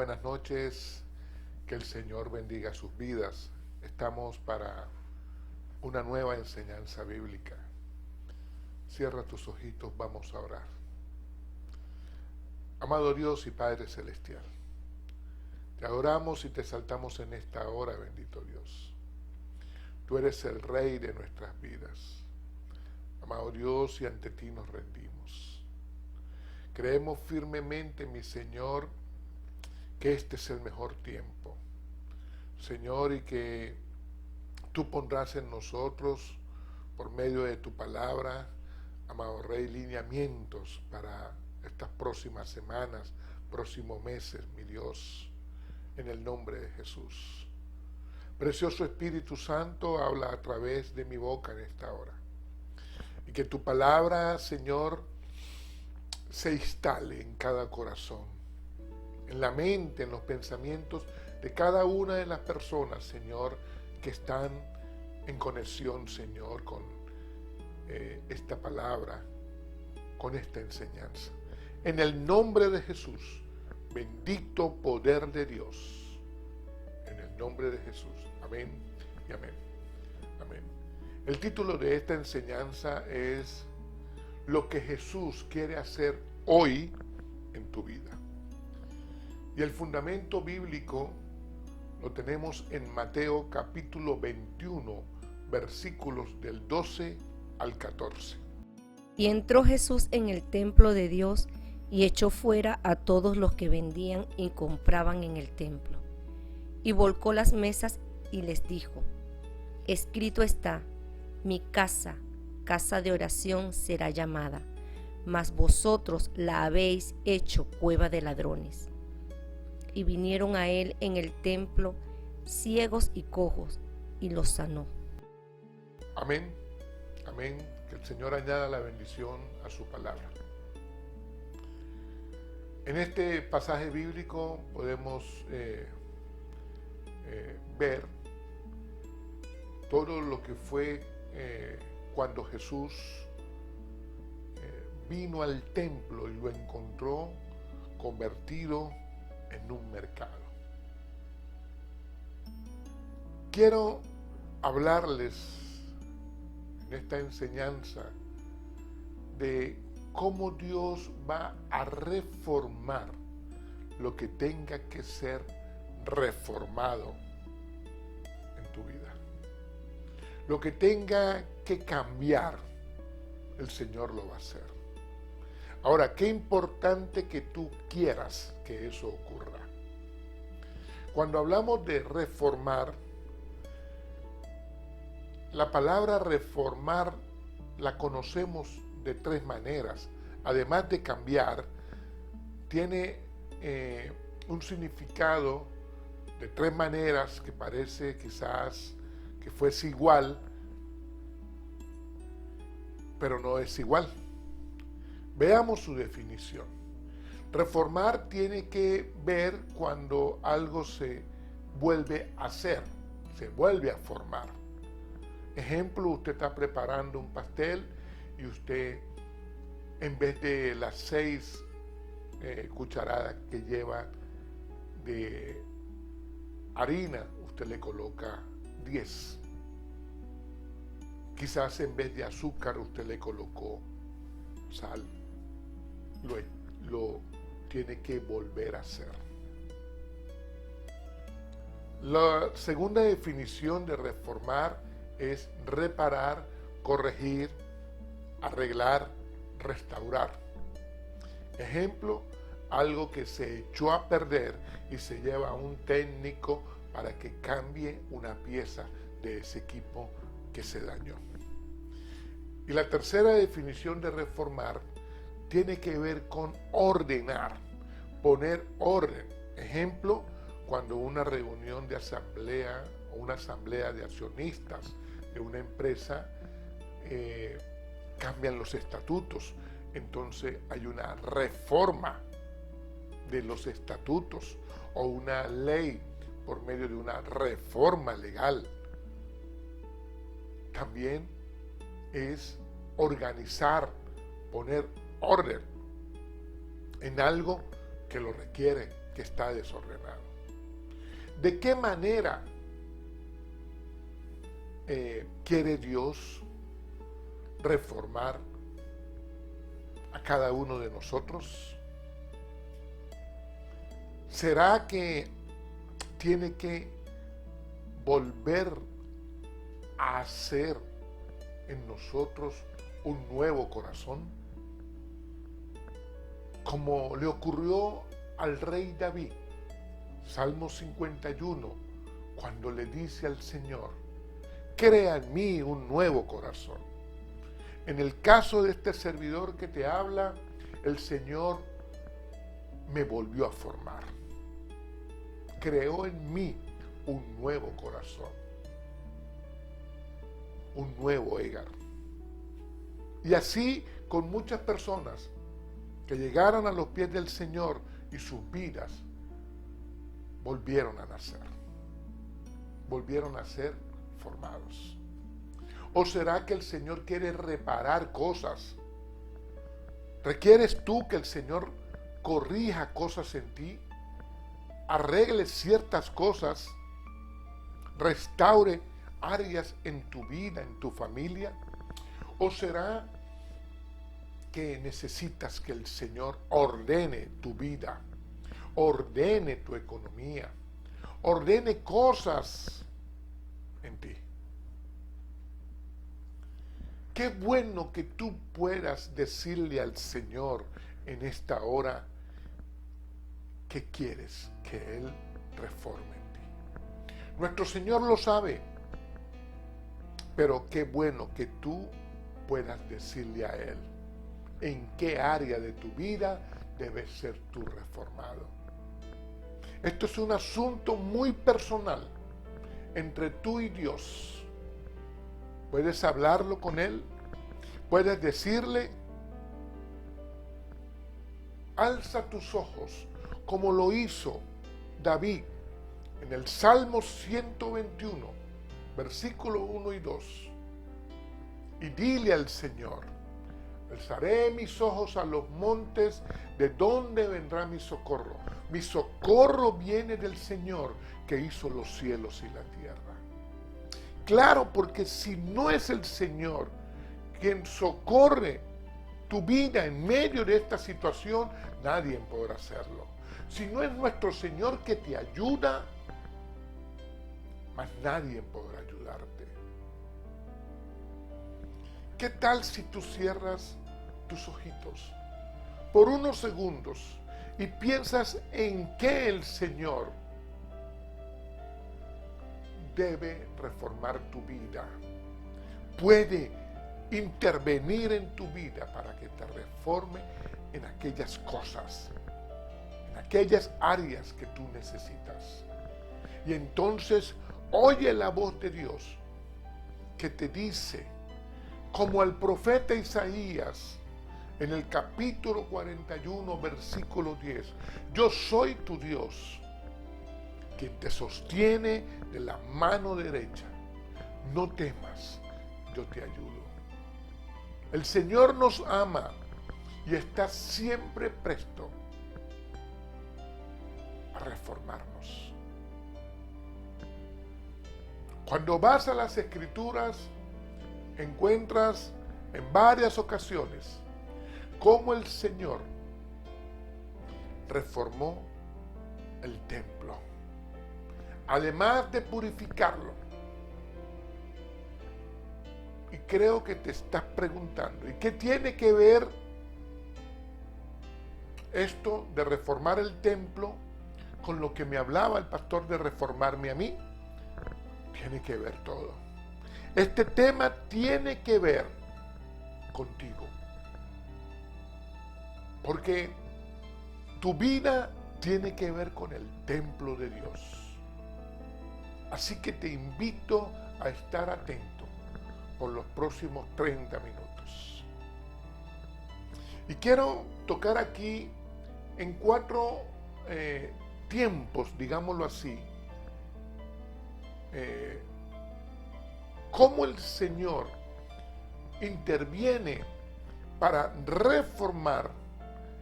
buenas noches, que el Señor bendiga sus vidas. Estamos para una nueva enseñanza bíblica. Cierra tus ojitos, vamos a orar. Amado Dios y Padre Celestial, te adoramos y te exaltamos en esta hora, bendito Dios. Tú eres el Rey de nuestras vidas. Amado Dios, y ante ti nos rendimos. Creemos firmemente, mi Señor, que este es el mejor tiempo, Señor, y que tú pondrás en nosotros, por medio de tu palabra, amado Rey, lineamientos para estas próximas semanas, próximos meses, mi Dios, en el nombre de Jesús. Precioso Espíritu Santo, habla a través de mi boca en esta hora. Y que tu palabra, Señor, se instale en cada corazón, en la mente, en los pensamientos de cada una de las personas, Señor, que están en conexión, Señor, con esta palabra, con esta enseñanza. En el nombre de Jesús, bendito poder de Dios, en el nombre de Jesús. Amén y amén. Amén. El título de esta enseñanza es lo que Jesús quiere hacer hoy en tu vida. Y el fundamento bíblico lo tenemos en Mateo capítulo 21, versículos del 12 al 14. Y entró Jesús en el templo de Dios y echó fuera a todos los que vendían y compraban en el templo. Y volcó las mesas y les dijo: escrito está, mi casa, casa de oración será llamada, mas vosotros la habéis hecho cueva de ladrones. Y vinieron a él en el templo ciegos y cojos, y los sanó. Amén, amén. Que el Señor añada la bendición a su palabra. En este pasaje bíblico podemos ver todo lo que fue cuando Jesús vino al templo y lo encontró convertido en un mercado. Quiero hablarles en esta enseñanza de cómo Dios va a reformar lo que tenga que ser reformado en tu vida. Lo que tenga que cambiar, el Señor lo va a hacer. Ahora, qué importante que tú quieras que eso ocurra. Cuando hablamos de reformar, la palabra reformar la conocemos de tres maneras. Además de cambiar, tiene un significado de tres maneras que parece quizás que fuese igual, pero no es igual. Veamos su definición. Reformar tiene que ver cuando algo se vuelve a hacer, se vuelve a formar. Ejemplo, usted está preparando un pastel y usted, en vez de las 6 cucharadas que lleva de harina, usted le coloca 10. Quizás en vez de azúcar usted le colocó sal. Lo tiene que volver a hacer. La segunda definición de reformar es reparar, corregir, arreglar, restaurar. Ejemplo, algo que se echó a perder y se lleva a un técnico para que cambie una pieza de ese equipo que se dañó. Y la tercera definición de reformar tiene que ver con ordenar, poner orden. Ejemplo, cuando una reunión de asamblea o una asamblea de accionistas de una empresa cambian los estatutos, entonces hay una reforma de los estatutos o una ley por medio de una reforma legal. También es organizar, poner orden en algo que lo requiere, que está desordenado. ¿De qué manera quiere Dios reformar a cada uno de nosotros? ¿Será que tiene que volver a hacer en nosotros un nuevo corazón? Como le ocurrió al rey David, Salmo 51, cuando le dice al Señor: crea en mí un nuevo corazón. En el caso de este servidor que te habla, el Señor me volvió a formar. Creó en mí un nuevo corazón, un nuevo Edgar. Y así con muchas personas que llegaron a los pies del Señor y sus vidas volvieron a nacer, volvieron a ser formados. ¿O será que el Señor quiere reparar cosas? ¿Requieres tú que el Señor corrija cosas en ti? Arregle ciertas cosas, restaure áreas en tu vida, en tu familia. ¿O será que necesitas que el Señor ordene tu vida, ordene tu economía, ordene cosas en ti? Qué bueno que tú puedas decirle al Señor en esta hora que quieres que Él reforme en ti. Nuestro Señor lo sabe, pero qué bueno que tú puedas decirle a Él en qué área de tu vida debes ser tú reformado. Esto es un asunto muy personal entre tú y Dios. Puedes hablarlo con Él, puedes decirle: alza tus ojos, como lo hizo David en el Salmo 121, versículo 1 y 2. Y dile al Señor: alzaré mis ojos a los montes, ¿de dónde vendrá mi socorro? Mi socorro viene del Señor, que hizo los cielos y la tierra. Claro, porque si no es el Señor quien socorre tu vida en medio de esta situación, nadie podrá hacerlo. Si no es nuestro Señor que te ayuda, más nadie podrá ayudarte. ¿Qué tal si tú cierras tus ojitos por unos segundos y piensas en qué el Señor debe reformar tu vida? Puede intervenir en tu vida para que te reforme en aquellas cosas, en aquellas áreas que tú necesitas. Y entonces oye la voz de Dios que te dice, como al profeta Isaías en el capítulo 41, versículo 10: yo soy tu Dios, quien te sostiene de la mano derecha. No temas, yo te ayudo. El Señor nos ama y está siempre presto a reformarnos. Cuando vas a las Escrituras, encuentras en varias ocasiones cómo el Señor reformó el templo, además de purificarlo. Y creo que te estás preguntando, ¿y qué tiene que ver esto de reformar el templo con lo que me hablaba el pastor de reformarme a mí? Tiene que ver todo. Este tema tiene que ver contigo, porque tu vida tiene que ver con el templo de Dios. Así que te invito a estar atento por los próximos 30 minutos. Y quiero tocar aquí en 4 tiempos, digámoslo así, cómo el Señor interviene para reformar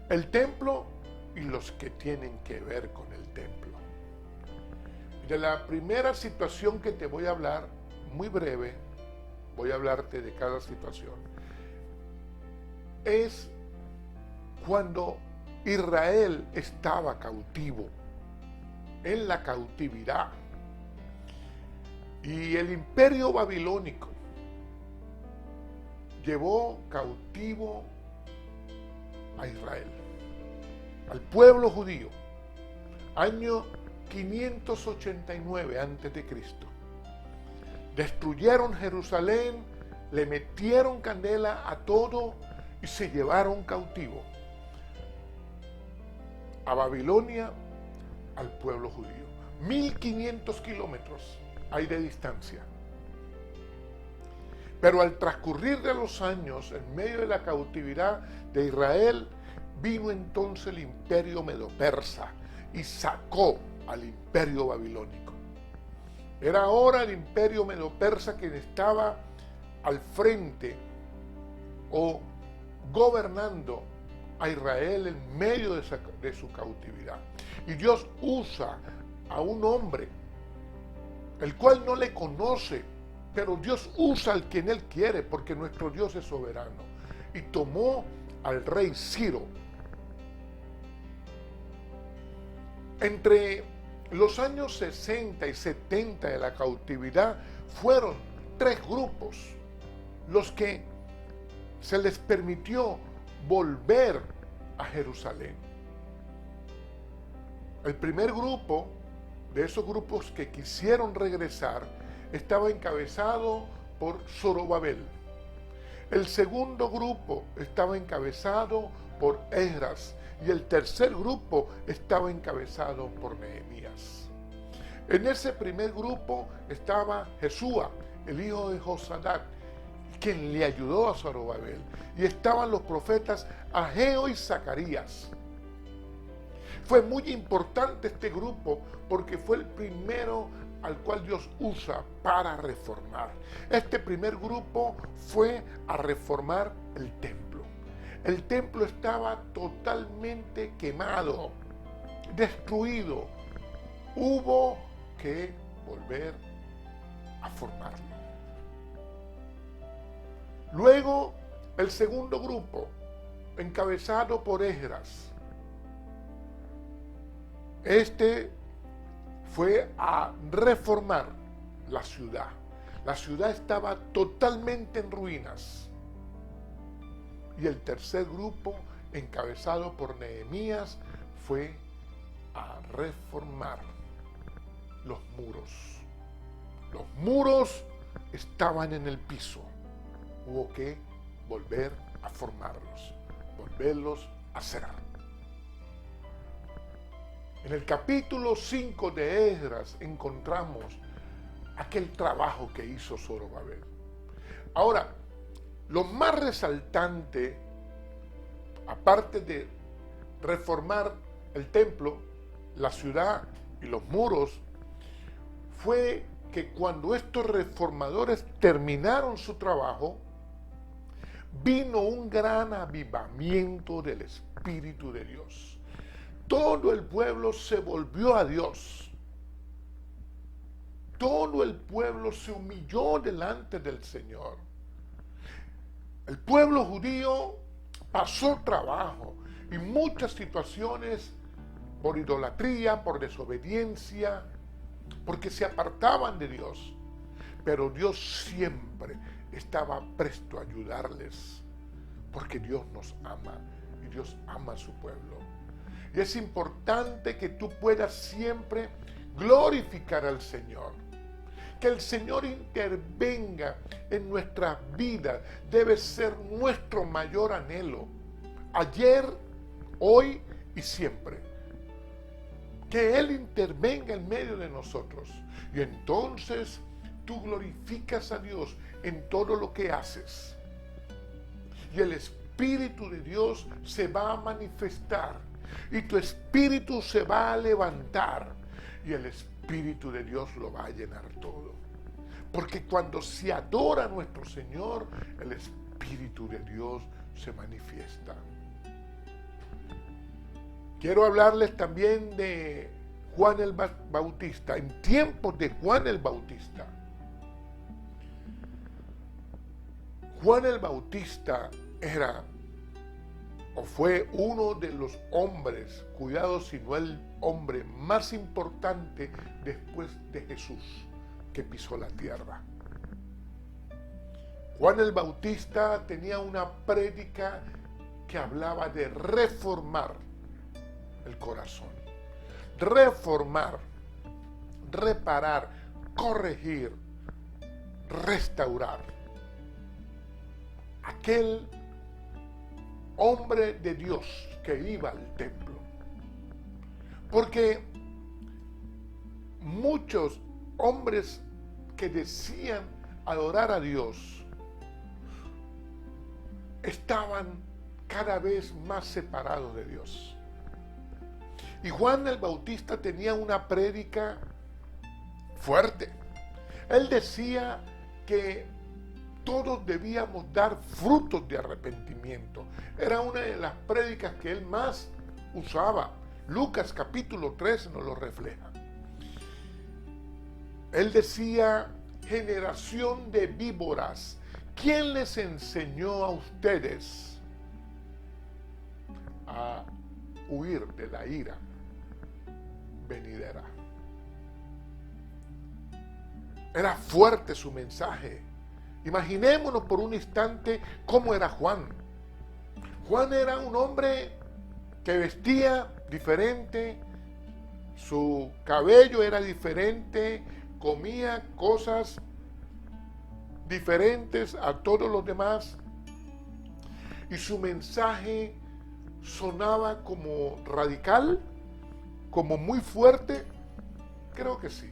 el templo y los que tienen que ver con el templo. De la primera situación que te voy a hablar, muy breve, voy a hablarte de cada situación, es cuando Israel estaba cautivo, en la cautividad, y el imperio babilónico llevó cautivo a Israel, al pueblo judío, año 589 a.C. Destruyeron Jerusalén, le metieron candela a todo y se llevaron cautivo a Babilonia al pueblo judío. 1500 kilómetros hay de distancia. Pero al transcurrir de los años, en medio de la cautividad de Israel, vino entonces el imperio medo-persa y sacó al imperio babilónico. Era ahora el imperio medo-persa quien estaba al frente o gobernando a Israel en medio de su cautividad. Y Dios usa a un hombre, el cual no le conoce, pero Dios usa al quien Él quiere, porque nuestro Dios es soberano. Y tomó al rey Ciro. Entre los años 60 y 70 de la cautividad fueron 3 grupos los que se les permitió volver a Jerusalén. El primer grupo, de esos grupos que quisieron regresar, estaba encabezado por Zorobabel. El segundo grupo estaba encabezado por Esdras y el tercer grupo estaba encabezado por Nehemías. En ese primer grupo estaba Jesúa, el hijo de Josadac, quien le ayudó a Zorobabel, y estaban los profetas Ageo y Zacarías. Fue muy importante este grupo porque fue el primero al cual Dios usa para reformar. Este primer grupo fue a reformar el templo. El templo estaba totalmente quemado, destruido. Hubo que volver a formarlo. Luego, el segundo grupo, encabezado por Esdras. Este fue a reformar la ciudad. La ciudad estaba totalmente en ruinas. Y el tercer grupo, encabezado por Nehemías, fue a reformar los muros. Los muros estaban en el piso. Hubo que volver a formarlos, volverlos a cerrar. En el capítulo 5 de Esdras encontramos aquel trabajo que hizo Zorobabel. Ahora, lo más resaltante, aparte de reformar el templo, la ciudad y los muros, fue que cuando estos reformadores terminaron su trabajo, vino un gran avivamiento del Espíritu de Dios. Todo el pueblo se volvió a Dios. Todo el pueblo se humilló delante del Señor. El pueblo judío pasó trabajo y muchas situaciones por idolatría, por desobediencia, porque se apartaban de Dios. Pero Dios siempre estaba presto a ayudarles, porque Dios nos ama y Dios ama a su pueblo. Y es importante que tú puedas siempre glorificar al Señor. Que el Señor intervenga en nuestras vidas debe ser nuestro mayor anhelo. Ayer, hoy y siempre. Que Él intervenga en medio de nosotros. Y entonces tú glorificas a Dios en todo lo que haces. Y el Espíritu de Dios se va a manifestar. Y tu espíritu se va a levantar. Y el Espíritu de Dios lo va a llenar todo. Porque cuando se adora a nuestro Señor, el Espíritu de Dios se manifiesta. Quiero hablarles también de Juan el Bautista, en tiempos de Juan el Bautista. Juan el Bautista era o fue uno de los hombres, cuidado si no el hombre más importante después de Jesús que pisó la tierra. Juan el Bautista tenía una prédica que hablaba de reformar el corazón, reformar, reparar, corregir, restaurar. Aquel hombre de Dios que iba al templo. Porque muchos hombres que decían adorar a Dios estaban cada vez más separados de Dios. Y Juan el Bautista tenía una prédica fuerte. Él decía que todos debíamos dar frutos de arrepentimiento. Era una de las prédicas que él más usaba. Lucas capítulo 13 nos lo refleja. Él decía, generación de víboras, ¿quién les enseñó a ustedes a huir de la ira venidera? Era fuerte su mensaje. Imaginémonos por un instante cómo era Juan. Juan era un hombre que vestía diferente, su cabello era diferente, comía cosas diferentes a todos los demás, y su mensaje sonaba como radical, como muy fuerte. Creo que sí.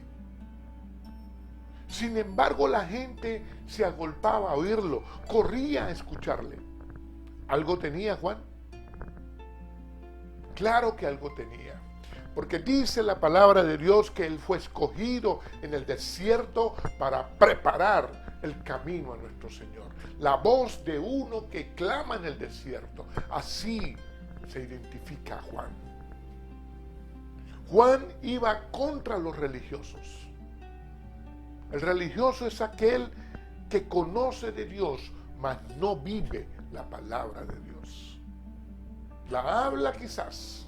Sin embargo, la gente se agolpaba a oírlo, corría a escucharle. ¿Algo tenía Juan? Claro que algo tenía, porque dice la palabra de Dios que él fue escogido en el desierto para preparar el camino a nuestro Señor. La voz de uno que clama en el desierto. Así se identifica a Juan. Juan iba contra los religiosos. El religioso es aquel que conoce de Dios, mas no vive la palabra de Dios. La habla quizás,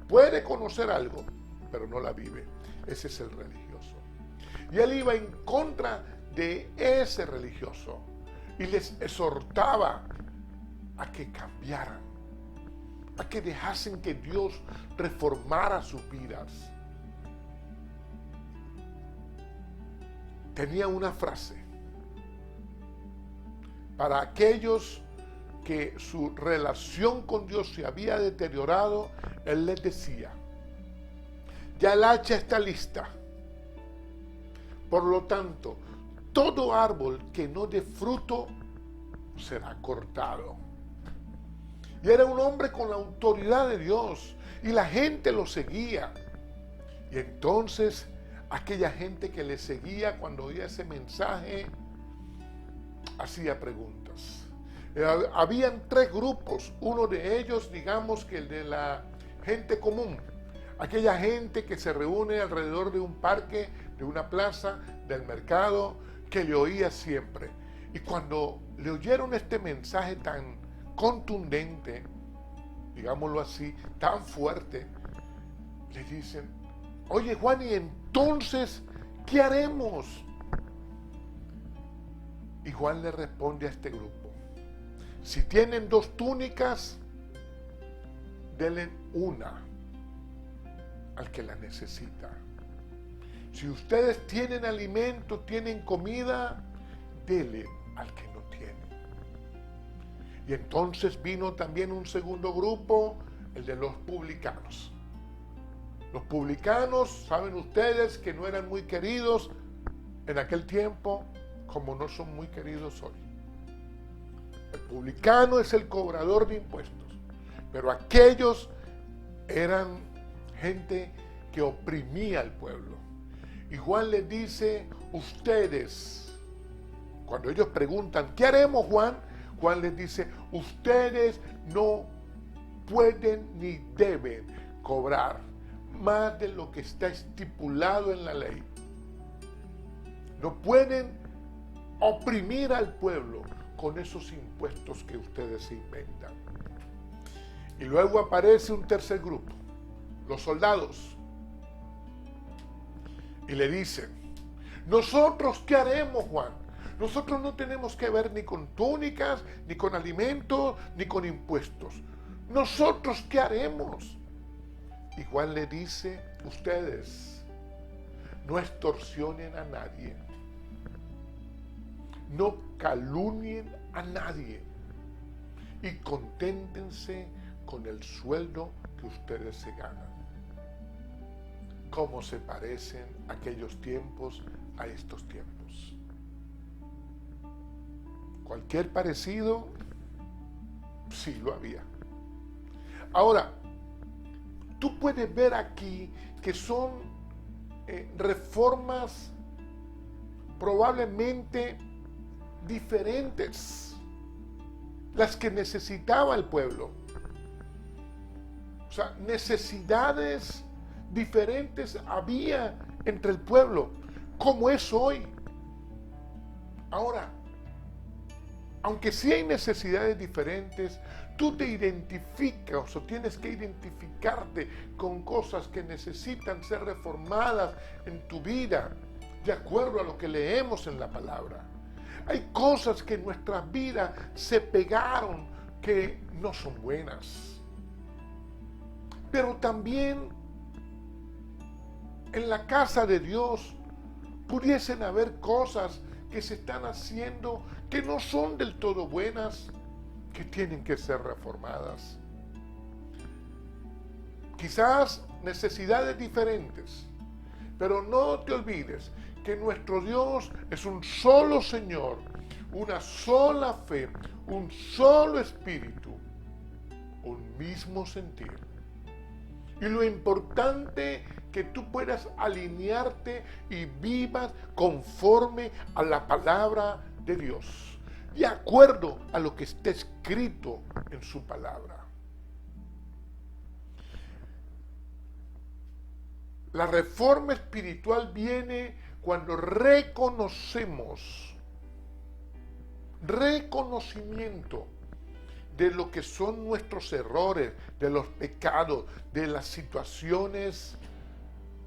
puede conocer algo, pero no la vive. Ese es el religioso. Y él iba en contra de ese religioso y les exhortaba a que cambiaran, a que dejasen que Dios reformara sus vidas. Tenía una frase para aquellos que su relación con Dios se había deteriorado. Él les decía, ya el hacha está lista, por lo tanto, todo árbol que no dé fruto será cortado. Y era un hombre con la autoridad de Dios, y la gente lo seguía. Y entonces aquella gente que le seguía cuando oía ese mensaje hacía preguntas. Habían tres grupos. Uno de ellos, digamos que el de la gente común, aquella gente que se reúne alrededor de un parque, de una plaza, del mercado, que le oía siempre. Y cuando le oyeron este mensaje tan contundente, digámoslo así, tan fuerte, le dicen, oye Juan, ¿y entonces qué haremos? Y Juan le responde a este grupo, si tienen 2 túnicas, denle una al que la necesita. Si ustedes tienen alimento, tienen comida, denle al que no tiene. Y entonces vino también un segundo grupo, el de los publicanos. Los publicanos, saben ustedes que no eran muy queridos en aquel tiempo, como no son muy queridos hoy. El publicano es el cobrador de impuestos, pero aquellos eran gente que oprimía al pueblo. Y Juan les dice, ustedes, cuando ellos preguntan, ¿qué haremos, Juan? Juan les dice, ustedes no pueden ni deben cobrar más de lo que está estipulado en la ley. No pueden oprimir al pueblo con esos impuestos que ustedes se inventan. Y luego aparece un tercer grupo, los soldados, y le dicen: ¿nosotros qué haremos, Juan? Nosotros no tenemos que ver ni con túnicas, ni con alimentos, ni con impuestos. ¿Nosotros qué haremos? Y Juan le dice: ustedes no extorsionen a nadie, no calumnien a nadie y conténtense con el sueldo que ustedes se ganan. ¿Cómo se parecen aquellos tiempos a estos tiempos? Cualquier parecido, sí lo había. Ahora, tú puedes ver aquí que son reformas probablemente diferentes, las que necesitaba el pueblo. O sea, necesidades diferentes había entre el pueblo, como es hoy. Ahora, aunque sí hay necesidades diferentes, tú te identificas o tienes que identificarte con cosas que necesitan ser reformadas en tu vida, de acuerdo a lo que leemos en la palabra. Hay cosas que en nuestras vidas se pegaron que no son buenas. Pero también en la casa de Dios pudiesen haber cosas que se están haciendo que no son del todo buenas, que tienen que ser reformadas. Quizás necesidades diferentes, pero no te olvides que nuestro Dios es un solo Señor, una sola fe, un solo espíritu, un mismo sentir. Y lo importante que tú puedas alinearte y vivas conforme a la palabra de Dios, de acuerdo a lo que está escrito en su palabra. La reforma espiritual viene cuando reconocimiento de lo que son nuestros errores, de los pecados, de las situaciones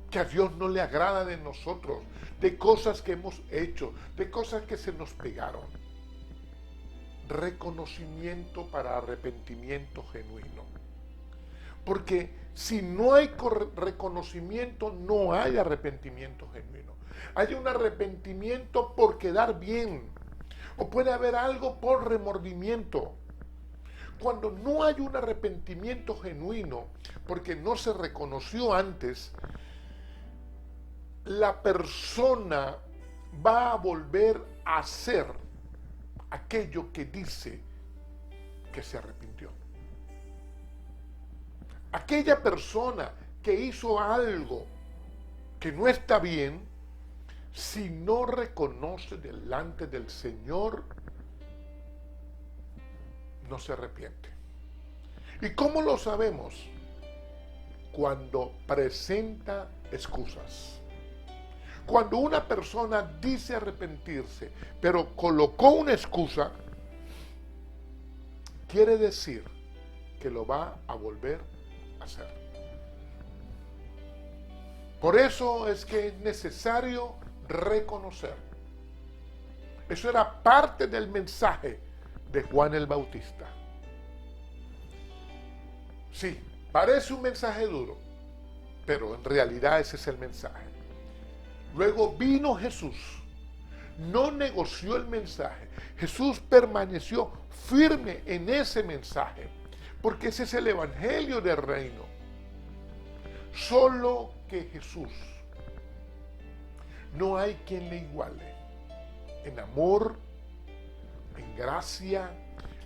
que a Dios no le agrada de nosotros, de cosas que hemos hecho, de cosas que se nos pegaron. Reconocimiento para arrepentimiento genuino. Porque si no hay reconocimiento, no hay arrepentimiento genuino. Hay un arrepentimiento por quedar bien, o puede haber algo por remordimiento. Cuando no hay un arrepentimiento genuino, porque no se reconoció antes, la persona va a volver a hacer aquello que dice que se arrepintió. Aquella persona que hizo algo que no está bien, si no reconoce delante del Señor, no se arrepiente. ¿Y cómo lo sabemos? Cuando presenta excusas. Cuando una persona dice arrepentirse, pero colocó una excusa, quiere decir que lo va a volver a hacer. Por eso es que es necesario reconocer. Eso era parte del mensaje de Juan el Bautista. Sí, parece un mensaje duro, pero en realidad ese es el mensaje. Luego vino Jesús, no negoció el mensaje. Jesús permaneció firme en ese mensaje, porque ese es el evangelio del reino. Solo que Jesús, no hay quien le iguale en amor, en gracia,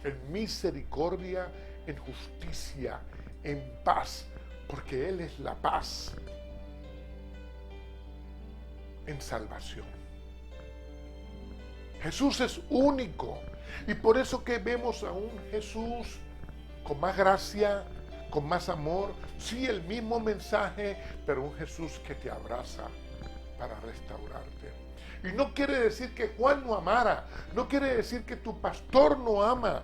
en misericordia, en justicia, en paz, porque Él es la paz, en salvación. Jesús es único, y por eso que vemos a un Jesús con más gracia, con más amor. Sí, el mismo mensaje, pero un Jesús que te abraza para restaurarte. Y no quiere decir que Juan no amara, no quiere decir que tu pastor no ama,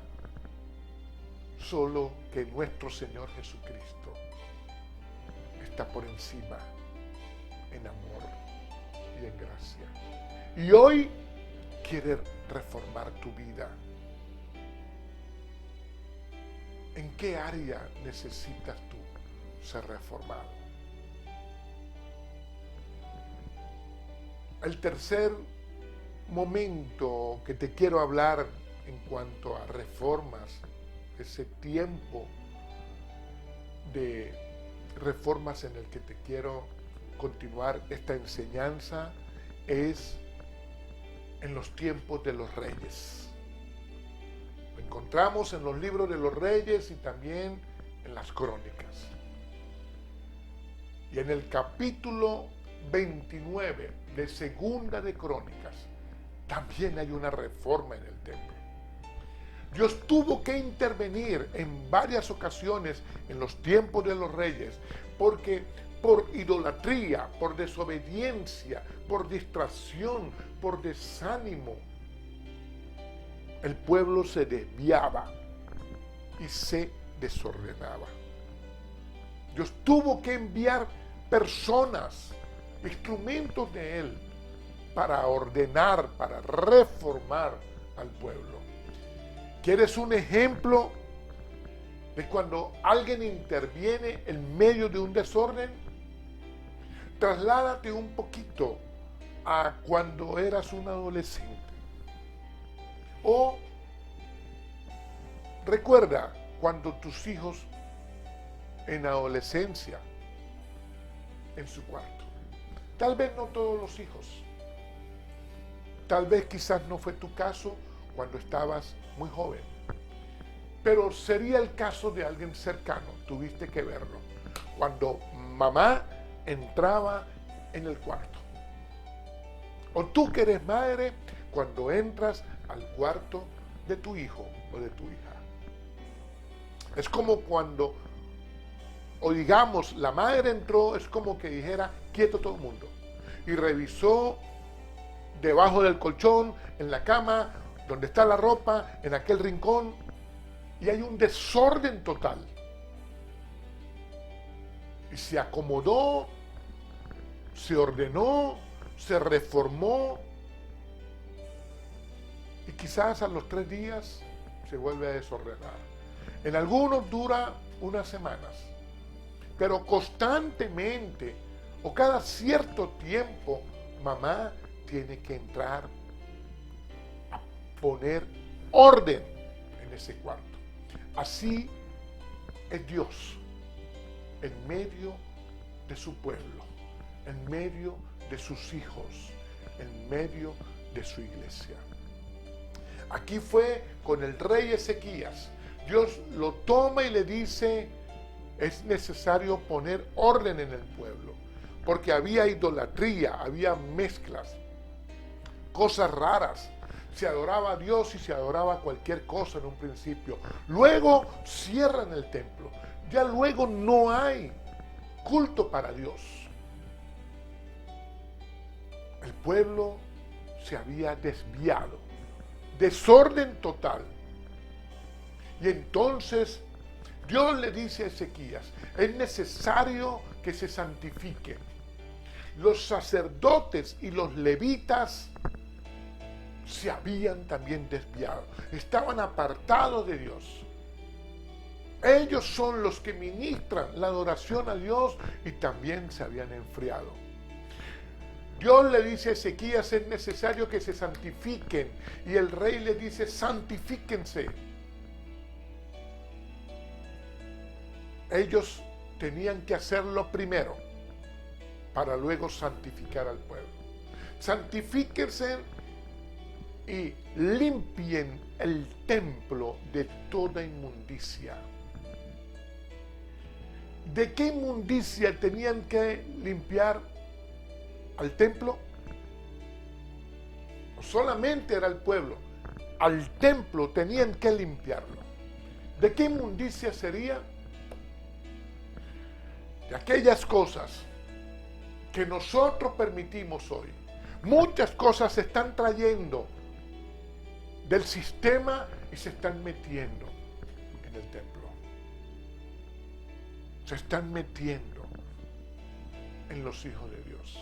solo que nuestro Señor Jesucristo está por encima en amor y en gracia. Y hoy quiere reformar tu vida. ¿En qué área necesitas tú ser reformado? El tercer momento que te quiero hablar en cuanto a reformas, ese tiempo de reformas en el que te quiero continuar esta enseñanza, es en los tiempos de los reyes. Lo encontramos en los libros de los reyes y también en las crónicas. Y en el capítulo 29 de Segunda de Crónicas también hay una reforma en el templo. Dios tuvo que intervenir en varias ocasiones en los tiempos de los reyes, porque por idolatría, por desobediencia, por distracción, por desánimo, el pueblo se desviaba y se desordenaba. Dios tuvo que enviar personas, instrumentos de Él, para ordenar, para reformar al pueblo. ¿Quieres un ejemplo de cuando alguien interviene en medio de un desorden? Trasládate un poquito a cuando eras un adolescente. O recuerda cuando tus hijos en adolescencia, en su cuarto. Tal vez no todos los hijos. Tal vez quizás no fue tu caso cuando estabas muy joven. Pero sería el caso de alguien cercano, tuviste que verlo. Cuando mamá entraba en el cuarto. O tú que eres madre, cuando entras al cuarto de tu hijo o de tu hija. Es como cuando, o digamos, la madre entró, es como que dijera, quieto todo el mundo. Y revisó debajo del colchón, en la cama, donde está la ropa, en aquel rincón, y hay un desorden total. Y se acomodó, se ordenó, se reformó, y quizás a los 3 días se vuelve a desordenar. En algunos dura unas semanas, pero constantemente o cada cierto tiempo mamá tiene que entrar a poner orden en ese cuarto. Así es Dios en medio de su pueblo, en medio de sus hijos, en medio de su iglesia. Aquí fue con el rey Ezequías. Dios lo toma y le dice, es necesario poner orden en el pueblo, porque había idolatría, había mezclas, cosas raras. Se adoraba a Dios y se adoraba cualquier cosa en un principio. Luego cierran el templo. Ya luego no hay culto para Dios. El pueblo se había desviado. Desorden total. Y entonces Dios le dice a Ezequías, es necesario que se santifiquen. Los sacerdotes y los levitas se habían también desviado, estaban apartados de Dios. Ellos son los que ministran la adoración a Dios y también se habían enfriado. Dios le dice a Ezequías, es necesario que se santifiquen, y el rey le dice, santifíquense. Ellos tenían que hacerlo primero para luego santificar al pueblo. Santifíquense y limpien el templo de toda inmundicia. ¿De qué inmundicia tenían que limpiar al templo? No solamente era el pueblo, al templo tenían que limpiarlo. ¿De qué inmundicia sería? de aquellas cosas que nosotros permitimos hoy. Muchas cosas se están trayendo del sistema y se están metiendo en el templo. Se están metiendo en los hijos de Dios.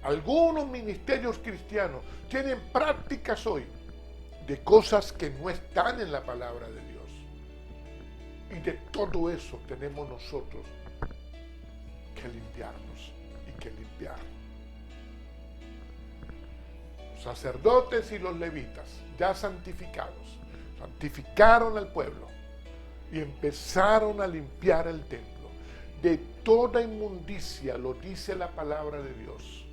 Algunos ministerios cristianos tienen prácticas hoy de cosas que no están en la palabra de Dios. Y de todo eso tenemos nosotros que limpiarnos y que limpiar. Los sacerdotes y los levitas, ya santificados, santificaron al pueblo y empezaron a limpiar el templo. De toda inmundicia, lo dice la palabra de Dios.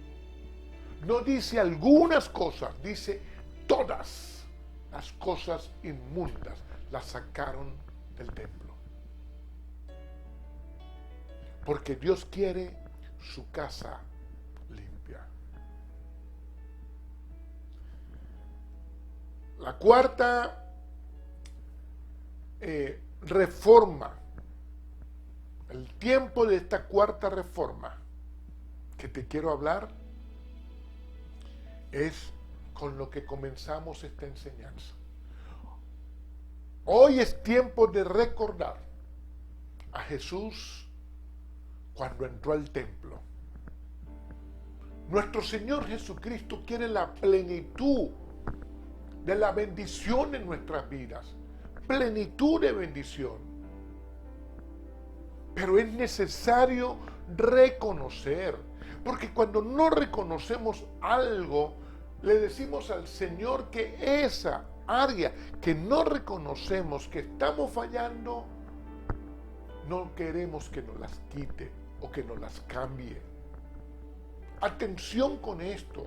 No dice algunas cosas, dice todas las cosas inmundas las sacaron del templo. Porque Dios quiere su casa limpia. La cuarta reforma, el tiempo de esta cuarta reforma que te quiero hablar es con lo que comenzamos esta enseñanza. Hoy es tiempo de recordar a Jesús cuando entró al templo. Nuestro Señor Jesucristo quiere la plenitud de la bendición en nuestras vidas, plenitud de bendición. Pero es necesario reconocer, porque cuando no reconocemos algo, le decimos al Señor que esa área que no reconocemos, que estamos fallando, no queremos que nos las quite o que nos las cambie. Atención con esto.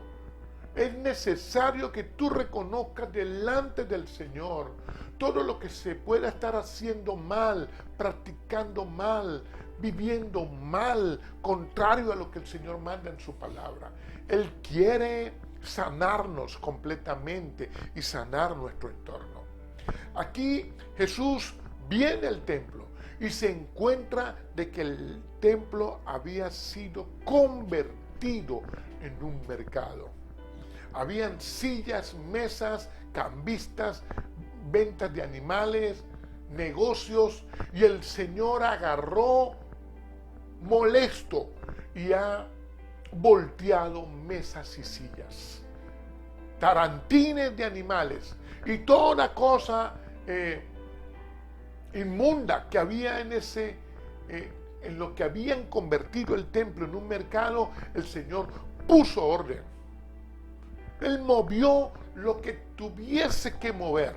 Es necesario que tú reconozcas delante del Señor todo lo que se pueda estar haciendo mal, practicando mal, viviendo mal, contrario a lo que el Señor manda en su palabra. Él quiere sanarnos completamente y sanar nuestro entorno. Aquí Jesús viene al templo y se encuentra de que el templo había sido convertido en un mercado. Habían sillas, mesas, cambistas, ventas de animales, negocios, y el Señor agarró molesto y ha volteado mesas y sillas, tarantines de animales y toda cosa inmunda que había en lo que habían convertido el templo en un mercado. El Señor puso orden. Él movió lo que tuviese que mover,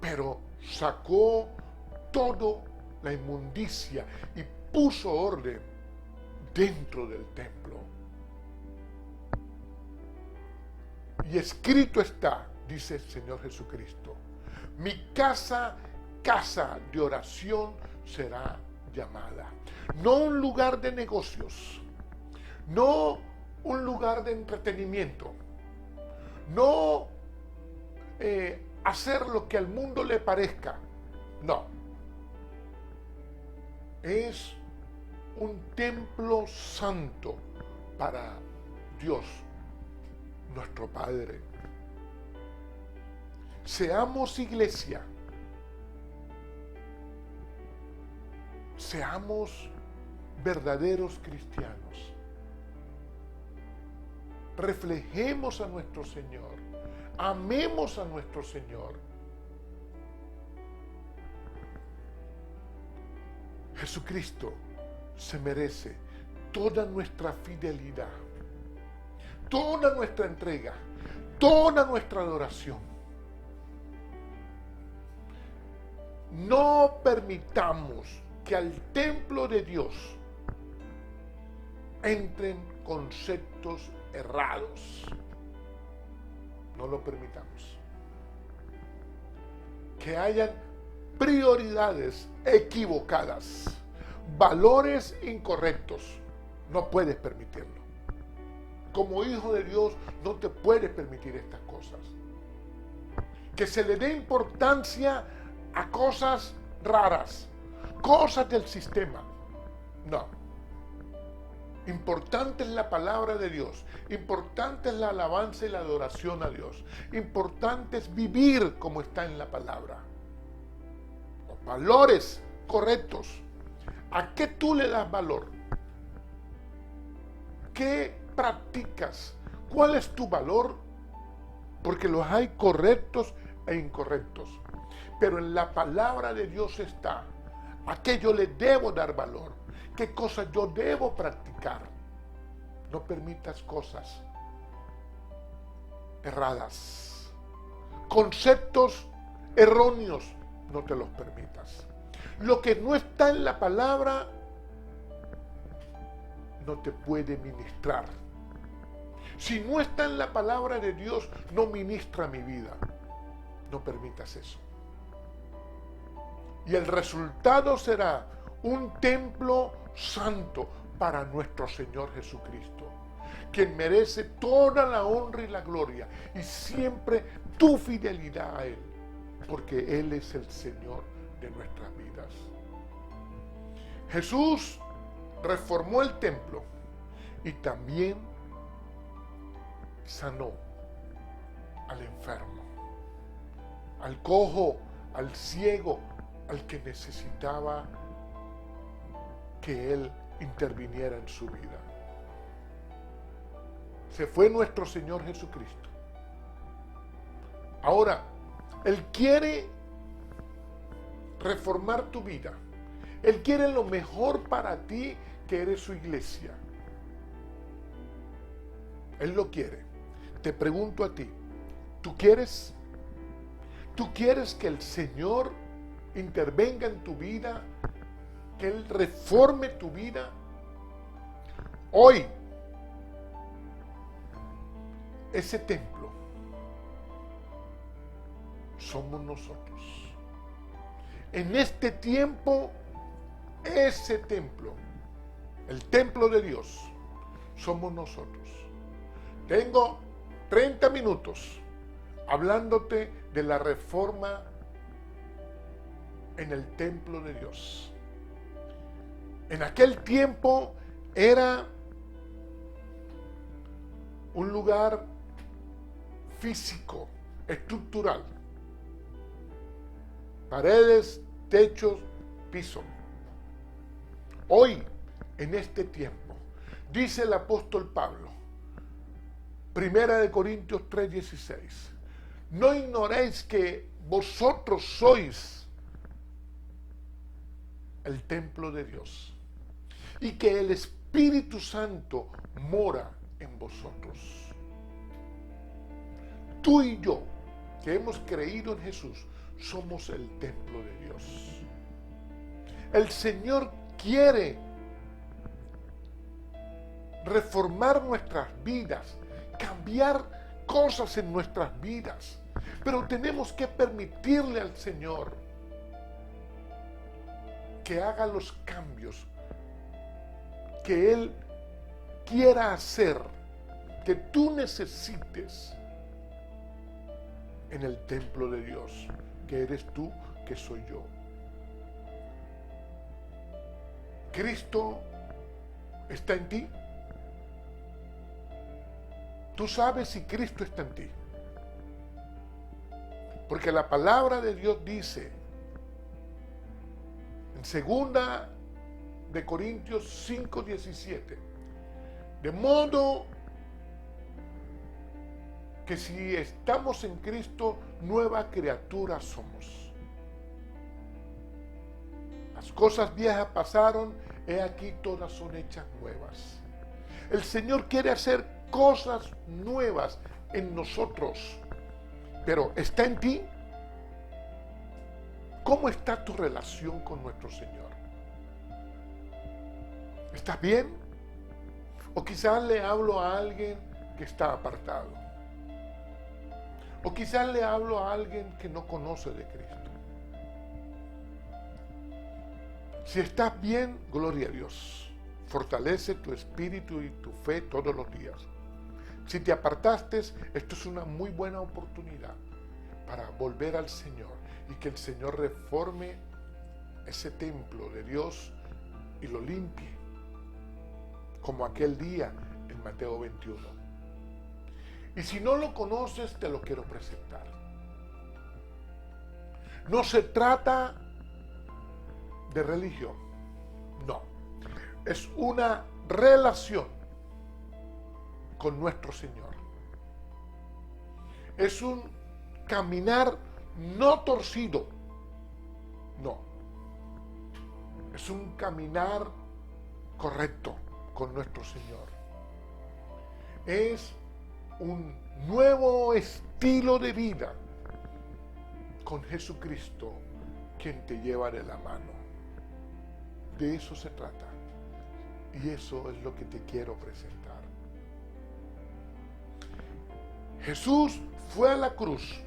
pero sacó toda la inmundicia y puso orden dentro del templo. Y escrito está, dice el Señor Jesucristo, mi casa, casa de oración será llamada. No un lugar de negocios, no un lugar de entretenimiento, no hacer lo que al mundo le parezca, no. Es un templo santo para Dios, nuestro Padre. Seamos iglesia, seamos verdaderos cristianos, reflejemos a nuestro Señor, amemos a nuestro Señor. Jesucristo se merece toda nuestra fidelidad, toda nuestra entrega, toda nuestra adoración. No permitamos que al templo de Dios entren conceptos errados. No lo permitamos. Que hayan prioridades equivocadas, valores incorrectos. No puedes permitirlo. Como hijo de Dios no te puedes permitir estas cosas. Que se le dé importancia a cosas raras, cosas del sistema. No. Importante es la palabra de Dios. Importante es la alabanza y la adoración a Dios. Importante es vivir como está en la palabra. Los valores correctos. ¿A qué tú le das valor? ¿Qué practicas? ¿Cuál es tu valor? Porque los hay correctos e incorrectos. Pero en la palabra de Dios está a qué yo le debo dar valor, qué cosas yo debo practicar. No permitas cosas erradas, conceptos erróneos, no te los permitas. Lo que no está en la palabra no te puede ministrar. Si no está en la palabra de Dios, no ministra mi vida. No permitas eso. Y el resultado será un templo santo para nuestro Señor Jesucristo, quien merece toda la honra y la gloria y siempre tu fidelidad a Él, porque Él es el Señor de nuestras vidas. Jesús reformó el templo y también sanó al enfermo, al cojo, al ciego, al que necesitaba que Él interviniera en su vida. Se fue nuestro Señor Jesucristo. Ahora, Él quiere reformar tu vida. Él quiere lo mejor para ti, que eres su iglesia. Él lo quiere. Te pregunto a ti, ¿tú quieres? ¿Tú quieres que el Señor intervenga en tu vida, que Él reforme tu vida? Hoy, ese templo somos nosotros. En este tiempo, ese templo, el templo de Dios, somos nosotros. Tengo 30 minutos hablándote de la reforma en el templo de Dios. En aquel tiempo era un lugar físico, estructural. Paredes, techos, piso. Hoy, en este tiempo, dice el apóstol Pablo, 1 Corintios 3:16, no ignoréis que vosotros sois el templo de Dios y que el Espíritu Santo mora en vosotros. Tú y yo, que hemos creído en Jesús, somos el templo de Dios. El Señor quiere reformar nuestras vidas, cambiar cosas en nuestras vidas, pero tenemos que permitirle al Señor que haga los cambios que Él quiera hacer, que tú necesites en el templo de Dios, que eres tú, que soy yo. Cristo está en ti. Tú sabes si Cristo está en ti. Porque la palabra de Dios dice en 2 Corintios 5:17, de modo que si estamos en Cristo, nueva criatura somos. Las cosas viejas pasaron, he aquí todas son hechas nuevas. El Señor quiere hacer cosas nuevas en nosotros, pero ¿está en ti? ¿Cómo está tu relación con nuestro Señor? ¿Estás bien? O quizás le hablo a alguien que está apartado. O quizás le hablo a alguien que no conoce de Cristo. Si estás bien, gloria a Dios. Fortalece tu espíritu y tu fe todos los días. Si te apartaste, esto es una muy buena oportunidad para volver al Señor y que el Señor reforme ese templo de Dios y lo limpie, como aquel día en Mateo 21. Y si no lo conoces, te lo quiero presentar. No se trata de religión, no. Es una relación con nuestro Señor. Es un caminar no torcido, no. Es un caminar correcto con nuestro Señor. Es un nuevo estilo de vida con Jesucristo, quien te lleva de la mano. De eso se trata. Y eso es lo que te quiero presentar. Jesús fue a la cruz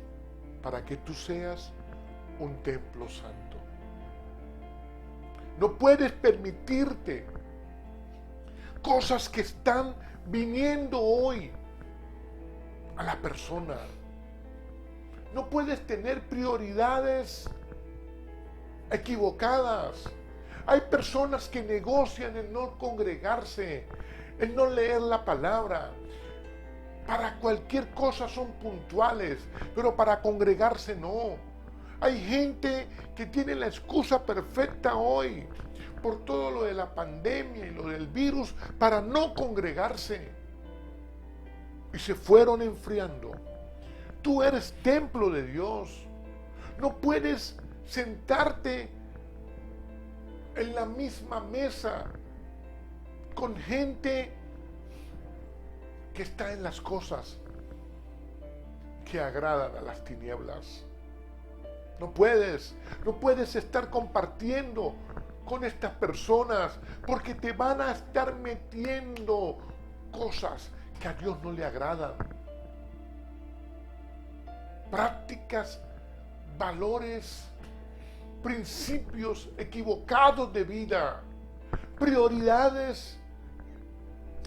para que tú seas un templo santo. No puedes permitirte cosas que están viniendo hoy a la persona. No puedes tener prioridades equivocadas. Hay personas que negocian en no congregarse, en no leer la palabra. Para cualquier cosa son puntuales, pero para congregarse no. Hay gente que tiene la excusa perfecta hoy por todo lo de la pandemia y lo del virus para no congregarse. Y se fueron enfriando. Tú eres templo de Dios. No puedes sentarte en la misma mesa con gente que está en las cosas que agradan a las tinieblas. No puedes estar compartiendo con estas personas porque te van a estar metiendo cosas que a Dios no le agradan. Prácticas, valores, principios equivocados de vida, prioridades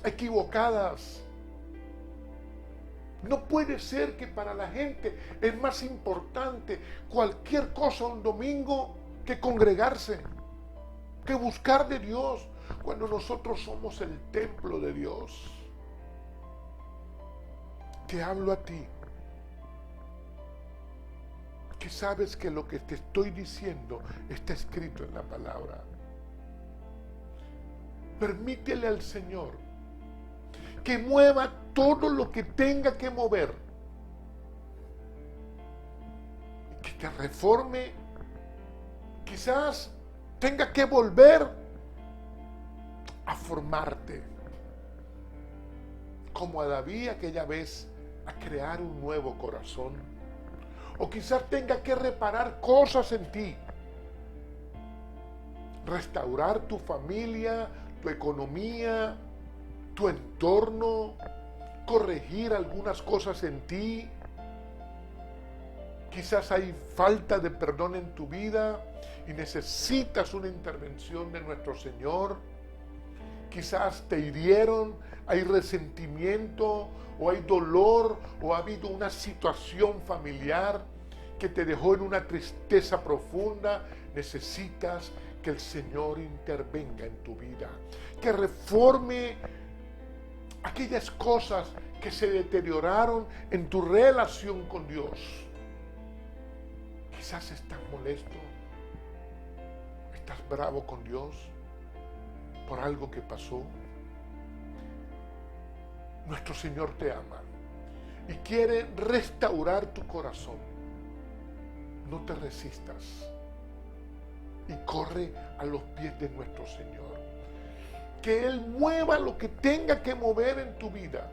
equivocadas. No puede ser que para la gente es más importante cualquier cosa un domingo que congregarse, que buscar de Dios, cuando nosotros somos el templo de Dios. Te hablo a ti, que sabes que lo que te estoy diciendo está escrito en la palabra. Permítele al Señor que mueva todo lo que tenga que mover, que te reforme. Quizás tenga que volver a formarte, como a David aquella vez, a crear un nuevo corazón. O quizás tenga que reparar cosas en ti, restaurar tu familia, tu economía, tu entorno, corregir algunas cosas en ti. Quizás hay falta de perdón en tu vida y necesitas una intervención de nuestro Señor. Quizás te hirieron, hay resentimiento o hay dolor o ha habido una situación familiar que te dejó en una tristeza profunda. Necesitas que el Señor intervenga en tu vida, que reforme aquellas cosas que se deterioraron en tu relación con Dios. Quizás estás molesto, estás bravo con Dios por algo que pasó. Nuestro Señor te ama y quiere restaurar tu corazón. No te resistas y corre a los pies de nuestro Señor. Que Él mueva lo que tenga que mover en tu vida.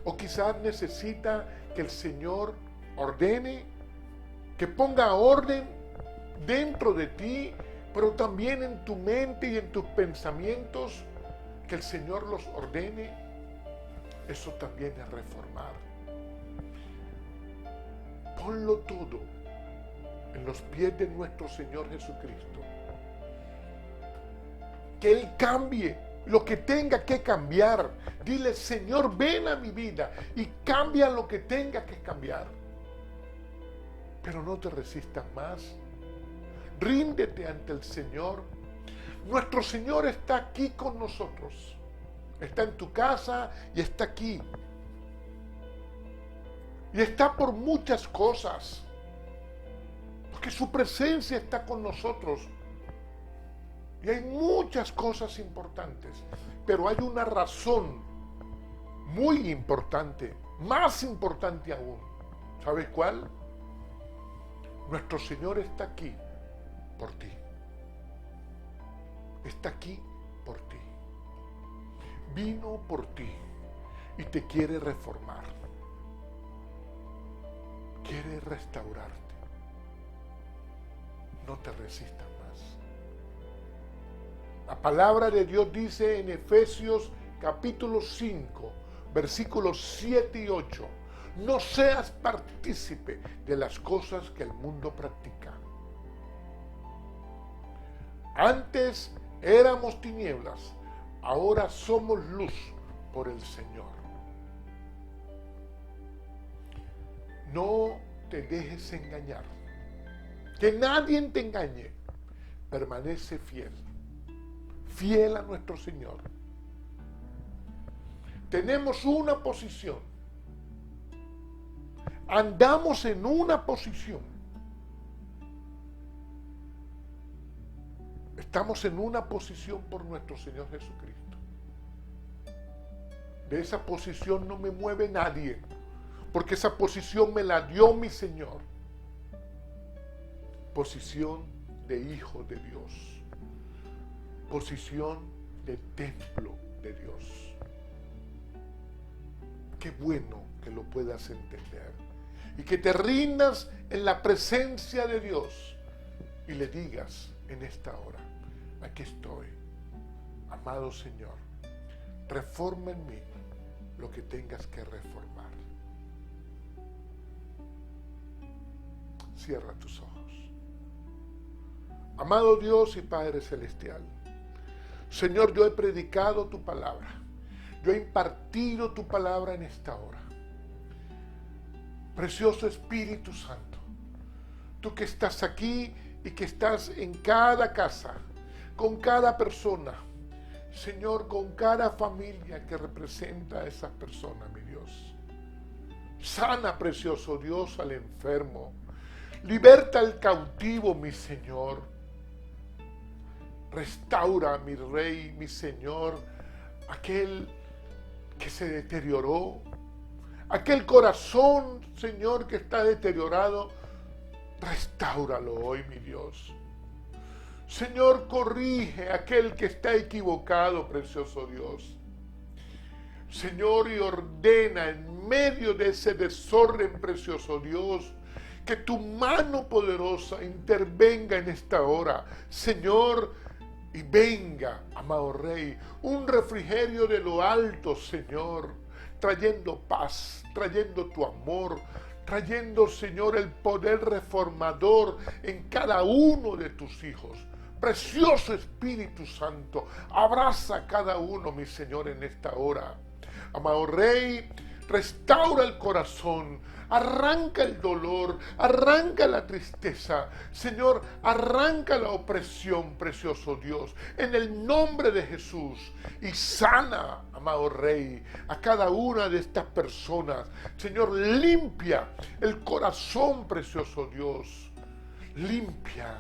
O quizás necesita que el Señor ordene, que ponga orden dentro de ti, pero también en tu mente y en tus pensamientos, que el Señor los ordene. Eso también es reformar. Ponlo todo en los pies de nuestro Señor Jesucristo. Que Él cambie lo que tenga que cambiar. Dile: Señor, ven a mi vida y cambia lo que tenga que cambiar. Pero no te resistas más. Ríndete ante el Señor. Nuestro Señor está aquí con nosotros. Está en tu casa y está aquí. Y está por muchas cosas. Porque su presencia está con nosotros. Y hay muchas cosas importantes. Pero hay una razón muy importante, más importante aún. ¿Sabes cuál? Nuestro Señor está aquí por ti. Está aquí por ti. Vino por ti y te quiere reformar. Quiere restaurarte. No te resistas más. La palabra de Dios dice en Efesios capítulo 5, versículos 7 y 8. No seas partícipe de las cosas que el mundo practica. Antes éramos tinieblas, ahora somos luz por el Señor. No te dejes engañar. Que nadie te engañe. Permanece fiel. Fiel a nuestro Señor. Tenemos una posición. Andamos en una posición. Estamos en una posición por nuestro Señor Jesucristo. De esa posición no me mueve nadie, porque esa posición me la dio mi Señor. Posición de hijo de Dios. Posición de templo de Dios. Qué bueno que lo puedas entender y que te rindas en la presencia de Dios y le digas en esta hora: aquí estoy, amado Señor, reforma en mí lo que tengas que reformar. Cierra tus ojos. Amado Dios y Padre Celestial, Señor, yo he predicado tu palabra. Yo he impartido tu palabra en esta hora. Precioso Espíritu Santo, tú que estás aquí y que estás en cada casa, con cada persona, Señor, con cada familia que representa a esas personas, mi Dios. Sana, precioso Dios, al enfermo. Liberta al cautivo, mi Señor. Restaura, mi Rey, mi Señor, aquel que se deterioró, aquel corazón, Señor, que está deteriorado. Restáuralo hoy, mi Dios. Señor, corrige a aquel que está equivocado, precioso Dios. Señor, y ordena en medio de ese desorden, precioso Dios, que tu mano poderosa intervenga en esta hora, Señor, y venga, amado Rey, un refrigerio de lo alto, Señor, trayendo paz, trayendo tu amor, trayendo, Señor, el poder reformador en cada uno de tus hijos. Precioso Espíritu Santo, abraza a cada uno, mi Señor, en esta hora. Amado Rey, restaura el corazón, arranca el dolor, arranca la tristeza. Señor, arranca la opresión, precioso Dios, en el nombre de Jesús. Y sana, amado Rey, a cada una de estas personas. Señor, limpia el corazón, precioso Dios. Limpia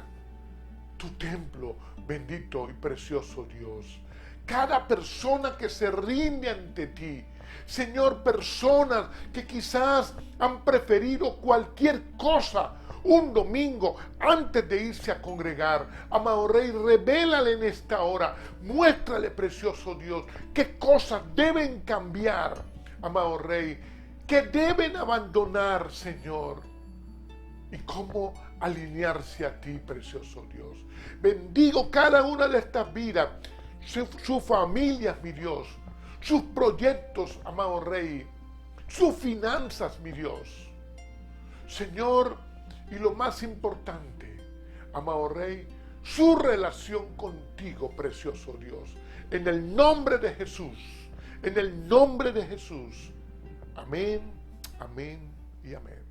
tu templo, bendito y precioso Dios. Cada persona que se rinde ante ti, Señor, personas que quizás han preferido cualquier cosa un domingo antes de irse a congregar. Amado Rey, revélale en esta hora, muéstrale, precioso Dios, qué cosas deben cambiar, amado Rey, que deben abandonar, Señor, y cómo alinearse a ti, precioso Dios. Bendigo cada una de estas vidas, sus familias, mi Dios, sus proyectos, amado Rey, sus finanzas, mi Dios. Señor, y lo más importante, amado Rey, su relación contigo, precioso Dios. En el nombre de Jesús, en el nombre de Jesús. Amén, amén y amén.